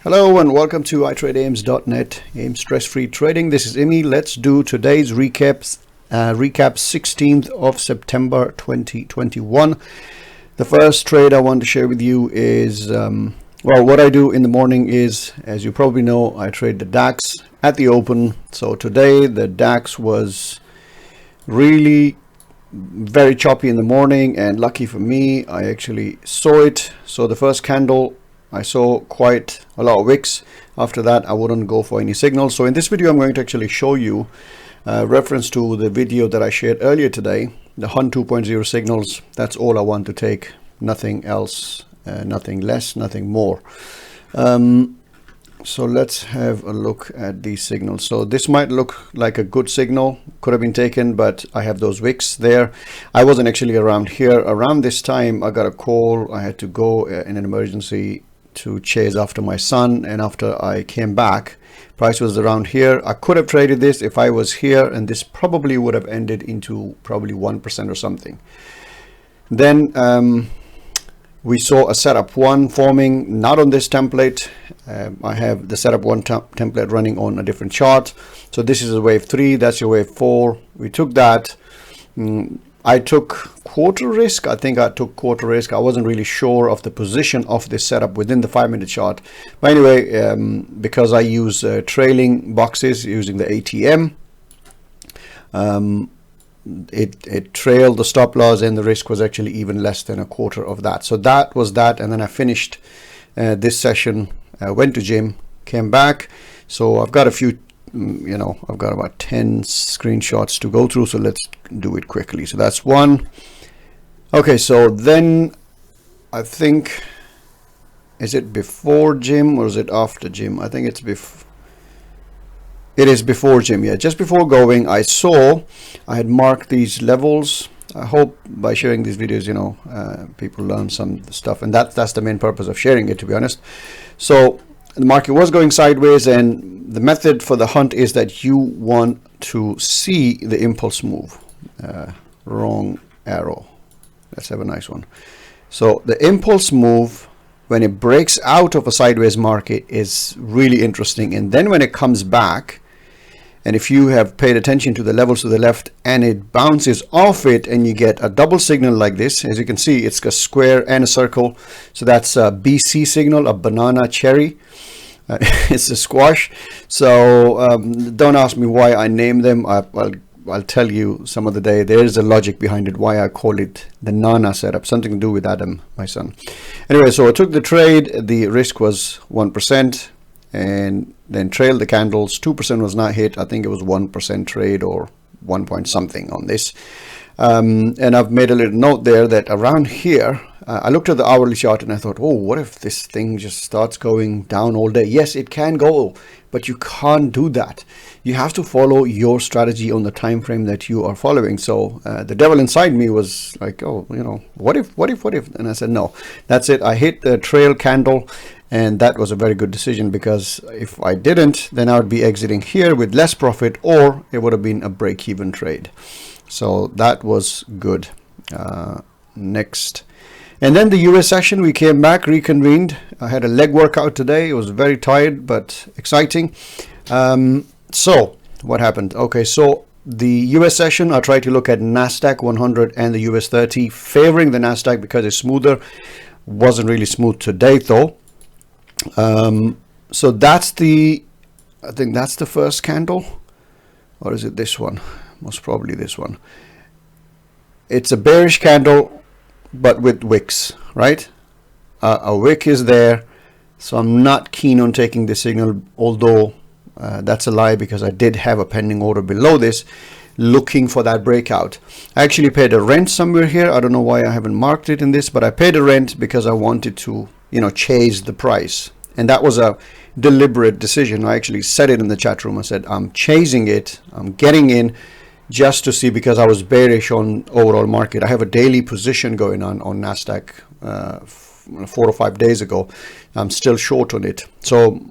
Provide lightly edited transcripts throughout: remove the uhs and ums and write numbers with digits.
Hello and welcome to iTradeAIMS.net, AIM stress-free trading. This is Imi. Let's do today's recap 16th of September 2021. The first trade I want to share with you is, what I do in the morning is, as you probably know, I trade the DAX at the open. So today the DAX was really very choppy in the morning, and lucky for me, I actually saw it. So the first candle, I saw quite a lot of wicks. After that, I wouldn't go for any signals. So in this video, I'm going to actually show you reference to the video that I shared earlier today, the Hunt 2.0 signals. That's all I want to take, nothing else, nothing less, nothing more. So let's have a look at these signals. So this might look like a good signal, could have been taken, but I have those wicks there. I wasn't actually around here. Around this time, I got a call. I had to go in an emergency to chase after my son, and after I came back, price was around here. I could have traded this if I was here, and this probably would have ended into probably 1% or something. Then we saw a setup 1 forming, not on this template. I have the setup 1 template running on a different chart. So this is a wave 3, that's your wave 4. We took that. I took quarter risk. I think I took quarter risk. I wasn't really sure of the position of this setup within the 5-minute chart. But anyway, because I use trailing boxes using the ATM, it trailed the stop loss, and the risk was actually even less than a quarter of that. So that was that. And then I finished this session, went to gym, came back. So I've got a few, I've got about 10 screenshots to go through, so let's do it quickly. So that's one. Okay, so then I think, is it before gym or is it after gym? I think it is before gym. Yeah, just before going, I had marked these levels. I hope by sharing these videos, people learn some stuff, and that's the main purpose of sharing it, to be honest. So the market was going sideways, and the method for the hunt is that you want to see the impulse move. Wrong arrow. Let's have a nice one. So the impulse move, when it breaks out of a sideways market, is really interesting. And then when it comes back, and if you have paid attention to the levels to the left and it bounces off it and you get a double signal like this, as you can see, it's a square and a circle. So that's a BC signal, a banana cherry. It's a squash. So don't ask me why I named them. I'll tell you some other day. There is a logic behind it, why I call it the Nana setup, something to do with Adam, my son. Anyway, so I took the trade. The risk was 1%, and then trailed the candles. 2% was not hit. I think it was 1% trade or 1 point something on this. And I've made a little note there that around here, I looked at the hourly chart and I thought, oh, what if this thing just starts going down all day? Yes, it can go, but you can't do that. You have to follow your strategy on the time frame that you are following. So the devil inside me was like, oh, what if? And I said, no, that's it. I hit the trail candle, and that was a very good decision, because if I didn't, then I would be exiting here with less profit, or it would have been a break-even trade. So that was good. Next. And then the US session, we came back, reconvened. I had a leg workout today. It was very tired, but exciting. So what happened? Okay, so the US session, I tried to look at NASDAQ 100 and the US30, favoring the NASDAQ because it's smoother. Wasn't really smooth today though. So that's I think that's the first candle, or is it this one? Most probably this one. It's a bearish candle, but with wicks, right? A wick is there, so I'm not keen on taking this signal, although that's a lie, because I did have a pending order below this looking for that breakout. I actually paid a rent somewhere here. I don't know why I haven't marked it in this, but I paid a rent because I wanted to chase the price, and that was a deliberate decision. I actually said it in the chat room. I said I'm chasing it, I'm getting in just to see, because I was bearish on overall market. I have a daily position going on NASDAQ 4 or 5 days ago. I'm still short on it, so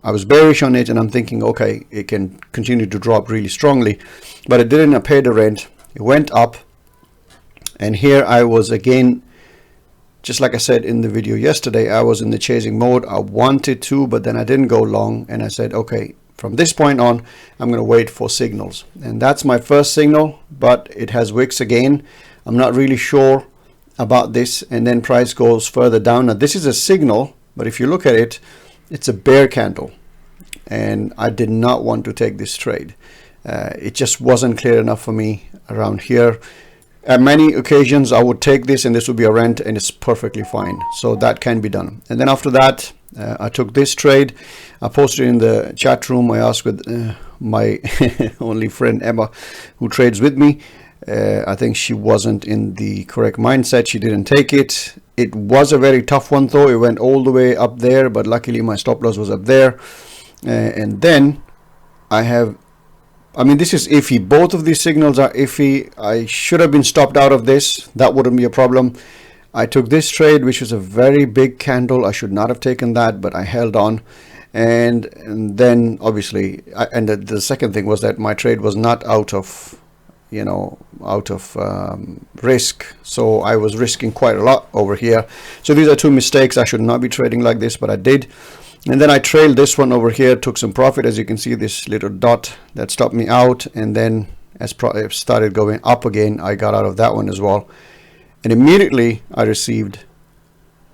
I was bearish on it, and I'm thinking, okay, it can continue to drop really strongly, but it didn't. I paid the rent. It went up, and here I was again just like I said in the video yesterday, I was in the chasing mode. I wanted to, but then I didn't go long, and I said, okay, from this point on, I'm going to wait for signals. And that's my first signal, but it has wicks again. I'm not really sure about this, and then price goes further down. Now this is a signal, but if you look at it, it's a bear candle, and I did not want to take this trade. It just wasn't clear enough for me around here. At many occasions I would take this and this would be a rent, and it's perfectly fine, so that can be done. And then after that, I took this trade. I posted in the chat room. I asked with my only friend Emma, who trades with me. I think she wasn't in the correct mindset. She didn't take it. It was a very tough one though. It went all the way up there, but luckily my stop loss was up there. And then I mean, this is iffy. Both of these signals are iffy. I should have been stopped out of this. That wouldn't be a problem. I took this trade, which was a very big candle. I should not have taken that, but I held on. And then obviously, the second thing was that my trade was not out of, risk. So I was risking quite a lot over here. So these are two mistakes. I should not be trading like this, but I did. And then I trailed this one over here, took some profit. As you can see, this little dot that stopped me out. And then as it started going up again, I got out of that one as well. And immediately I received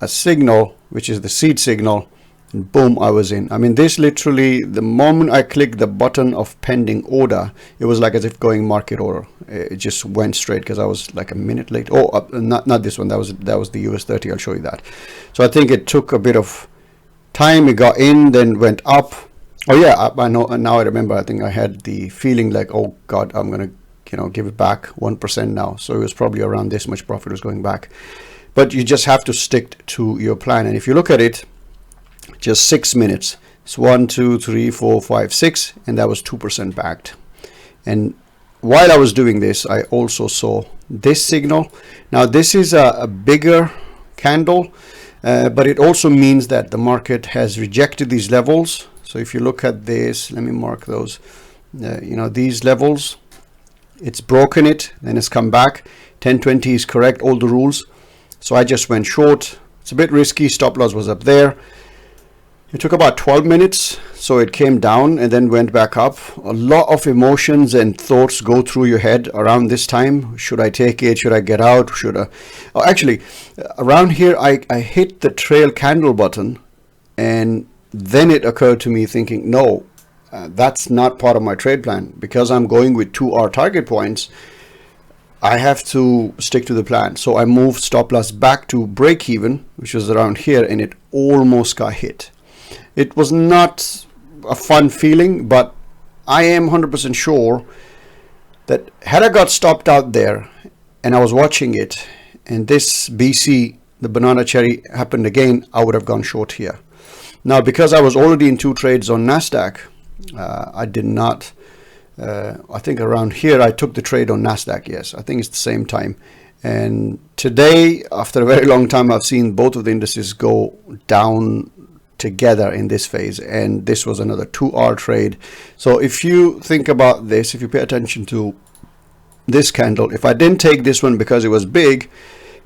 a signal, which is the seed signal, and boom, I was in. I mean, this literally, the moment I clicked the button of pending order, it was like as if going market order. It just went straight, because I was like a minute late. Oh, not this one. That was the US30. I'll show you that. So I think it took a bit of time. It got in, then went up. Oh yeah, I know. And now I remember. I think I had the feeling like, oh God, I'm gonna give it back 1% now. So it was probably around this much profit was going back. But you just have to stick to your plan. And if you look at it, just 6 minutes. It's 1, 2, 3, 4, 5, 6, and that was 2% backed. And while I was doing this, I also saw this signal. Now this is a bigger candle, but it also means that the market has rejected these levels. So if you look at this, let me mark those. These levels. It's broken it, then it's come back. 1020 is correct, all the rules. So I just went short. It's a bit risky. Stop loss was up there. It took about 12 minutes, so it came down and then went back up. A lot of emotions and thoughts go through your head around this time. Should I take it? Should I get out? Should I? Oh, actually, around here, I hit the trail candle button, and then it occurred to me thinking, no, that's not part of my trade plan. Because I'm going with 2R target points, I have to stick to the plan. So I moved stop loss back to break even, which was around here, and it almost got hit. It was not a fun feeling, but I am 100% sure that had I got stopped out there and I was watching it, and this BC, the banana cherry, happened again, I would have gone short here. Now, because I was already in 2 trades on NASDAQ, I did not, I think around here, I took the trade on NASDAQ. Yes, I think it's the same time. And today, after a very long time, I've seen both of the indices go down together in this phase, and this was another 2R trade. So if you think about this, if you pay attention to this candle, if I didn't take this one because it was big,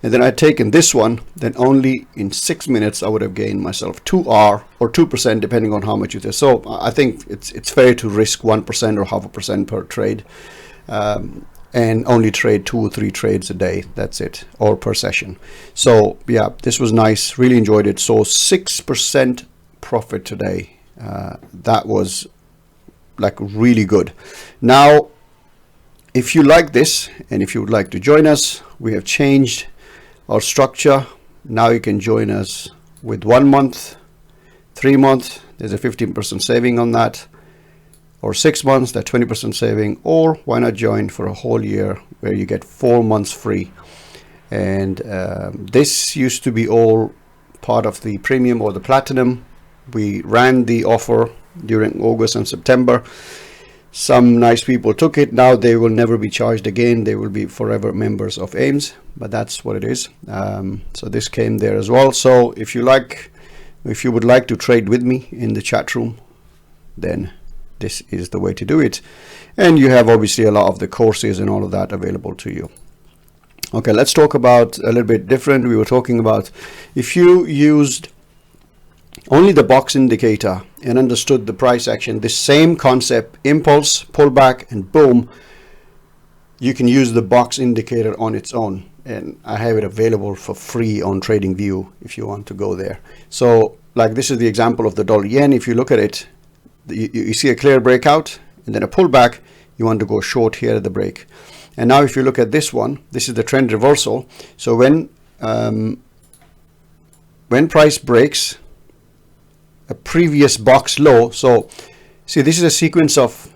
and then I'd taken this one, then only in 6 minutes I would have gained myself 2R or 2%, depending on how much it is. So I think it's fair to risk 1% or 0.5% per trade, and only trade 2 or 3 trades a day. That's it, or per session. So yeah, this was nice. Really enjoyed it. So 6% profit today. That was like really good. Now, if you like this and if you would like to join us, we have changed our structure. Now you can join us with 1 month, 3 months. There's a 15% saving on that. Or 6 months, that 20% saving, or why not join for a whole year where you get 4 months free. And this used to be all part of the premium or the platinum. We ran the offer during August and September. Some nice people took it. Now they will never be charged again. They will be forever members of AIMS, but that's what it is. So this came there as well. So if you would like to trade with me in the chat room, then this is the way to do it. And you have obviously a lot of the courses and all of that available to you. Okay, let's talk about a little bit different. We were talking about if you used only the box indicator and understood the price action, the same concept, impulse, pullback, and boom, you can use the box indicator on its own. And I have it available for free on TradingView if you want to go there. So like this is the example of the dollar yen. If you look at it, you see a clear breakout and then a pullback. You want to go short here at the break. And now if you look at this one, this is the trend reversal. So when price breaks a previous box low, so see this is a sequence of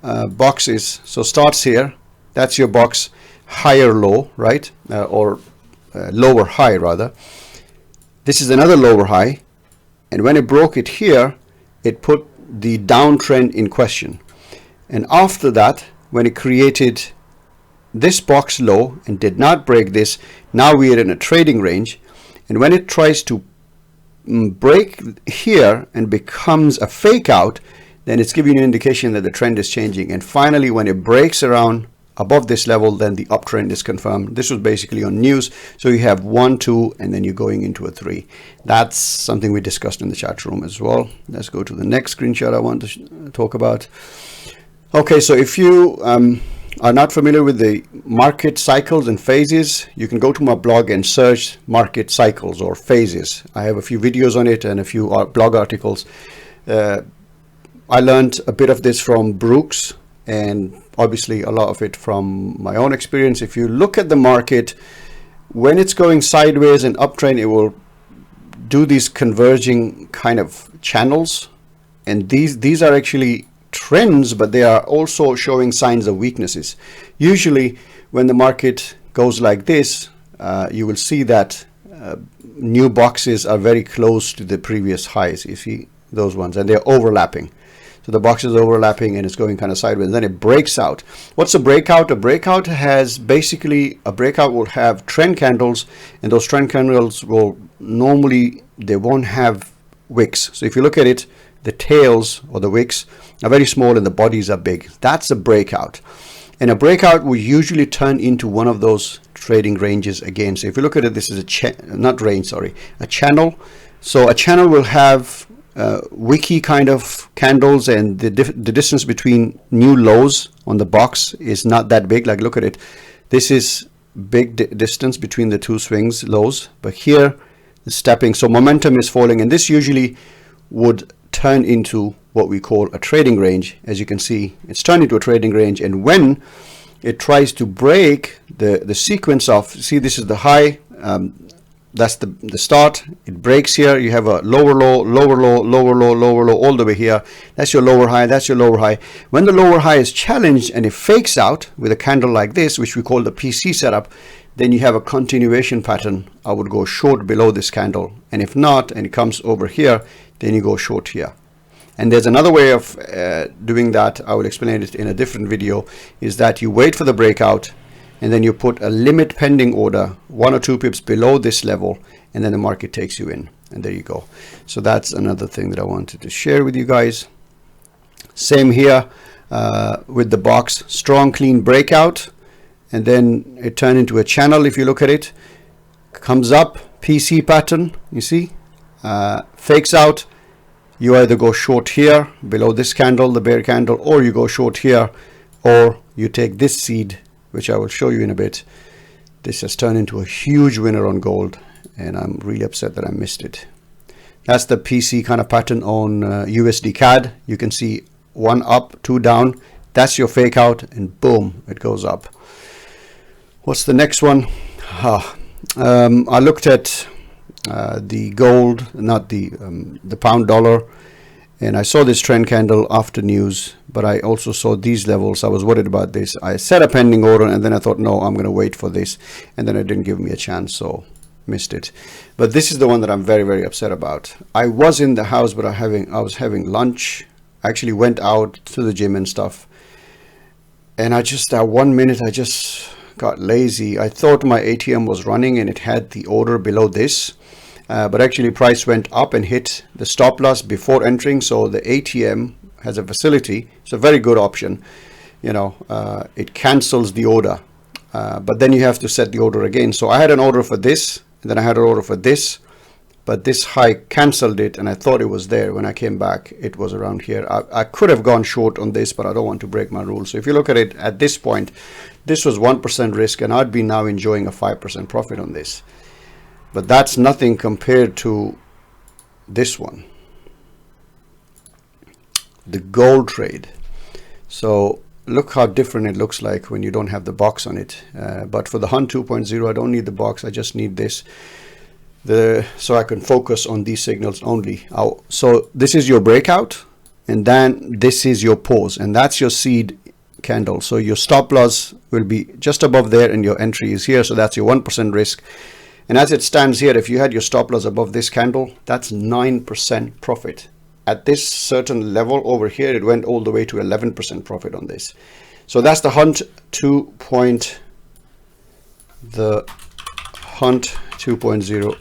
boxes. So starts here, that's your box higher low, right? Or lower high rather. This is another lower high, and when it broke it here, it put the downtrend in question. And after that, when it created this box low and did not break this, now we are in a trading range. And when it tries to break here and becomes a fake out, then it's giving you an indication that the trend is changing. And finally, when it breaks around above this level, then the uptrend is confirmed. This was basically on news. So you have 1, 2, and then you're going into a 3. That's something we discussed in the chat room as well. Let's go to the next screenshot I want to talk about. Okay, so if you are not familiar with the market cycles and phases, you can go to my blog and search market cycles or phases. I have a few videos on it and a few blog articles. I learned a bit of this from Brooks, and obviously a lot of it from my own experience. If you look at the market, when it's going sideways and uptrend, it will do these converging kind of channels, and these are actually trends, but they are also showing signs of weaknesses. Usually when the market goes like this, you will see that new boxes are very close to the previous highs. You see those ones, and they're overlapping. So the box is overlapping and it's going kind of sideways. Then it breaks out. What's a breakout? A breakout has basically, a breakout will have trend candles, and those trend candles will normally, they won't have wicks. So if you look at it, the tails or the wicks are very small and the bodies are big. That's a breakout. And a breakout will usually turn into one of those trading ranges again. So if you look at it, this is a channel. So a channel will have wicky kind of candles, and the distance between new lows on the box is not that big. Like look at it, this is big distance between the two swings lows, but here the stepping, so momentum is falling, and this usually would turn into what we call a trading range. As you can see, it's turned into a trading range, and when it tries to break the sequence of, see this is the high, that's the start, it breaks here, you have a lower low, lower low, lower low, lower low, all the way here. That's your lower high, that's your lower high. When the lower high is challenged and it fakes out with a candle like this, which we call the PC setup, then you have a continuation pattern. I would go short below this candle, and if not, and it comes over here, then you go short here. And there's another way of doing that. I will explain it in a different video, is that you wait for the breakout, and then you put a limit pending order 1 or 2 pips below this level, and then the market takes you in, and there you go. So that's another thing that I wanted to share with you guys. Same here with the box, strong clean breakout, and then it turned into a channel. If you look at it, comes up, PC pattern, you see, fakes out. You either go short here below this candle, the bear candle, or you go short here, or you take this seed, which I will show you in a bit. This has turned into a huge winner on gold, and I'm really upset that I missed it. That's the PC kind of pattern on USD CAD. You can see 1 up, 2 down. That's your fake out, and boom, it goes up. What's the next one? I looked at the gold, not the pound dollar, and I saw this trend candle after news, but I also saw these levels. I was worried about this. I set a pending order, and then I thought, no, I'm going to wait for this, and then it didn't give me a chance, so missed it. But this is the one that I'm very, very upset about. I was in the house, but I was having lunch. I actually went out to the gym and stuff, and that 1 minute I just got lazy. I thought my ATM was running and it had the order below this, but actually price went up and hit the stop loss before entering. So the ATM has a facility. It's a very good option. You know, it cancels the order but then you have to set the order again. So I had an order for this, and then I had an order for this, but this high canceled it, and I thought it was there. When I came back, it was around here. I could have gone short on this, but I don't want to break my rule. So if you look at it at this point, this was 1% risk, and I'd be now enjoying a 5% profit on this. But that's nothing compared to this one, the gold trade. So look how different it looks like when you don't have the box on it. But for the Hunt 2.0, I don't need the box. I just need this, so I can focus on these signals only. So this is your breakout, and then this is your pause, and that's your seed candle. So your stop loss will be just above there, and your entry is here. So that's your 1% risk. And as it stands here, if you had your stop loss above this candle, that's 9% profit. At this certain level over here, it went all the way to 11% profit on this. So that's the Hunt 2.0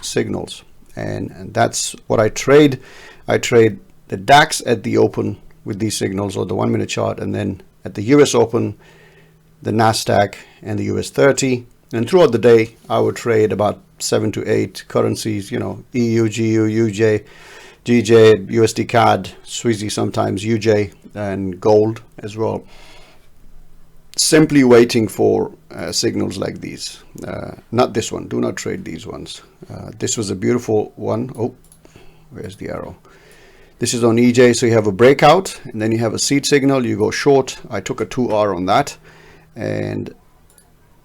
signals, and that's what I trade. I trade the DAX at the open with these signals, or the 1 minute chart, and then at the US Open, the Nasdaq and the US30. And throughout the day, I would trade about 7 to 8 currencies, you know, EU, GU, UJ, GJ, USD CAD, Swizzy sometimes, UJ, and gold as well. Simply waiting for signals like these. Not this one. Do not trade these ones. This was a beautiful one. Oh, where's the arrow? This is on EJ. So you have a breakout, and then you have a seed signal. You go short. I took a 2R on that, and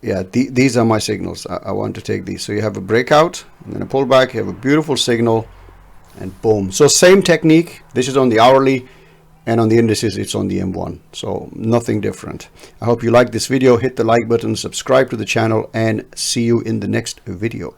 yeah, these are my signals. I want to take these. So you have a breakout, and then a pullback. You have a beautiful signal, and boom. So same technique. This is on the hourly, and on the indices, it's on the M1. So nothing different. I hope you like this video. Hit the like button, subscribe to the channel, and see you in the next video.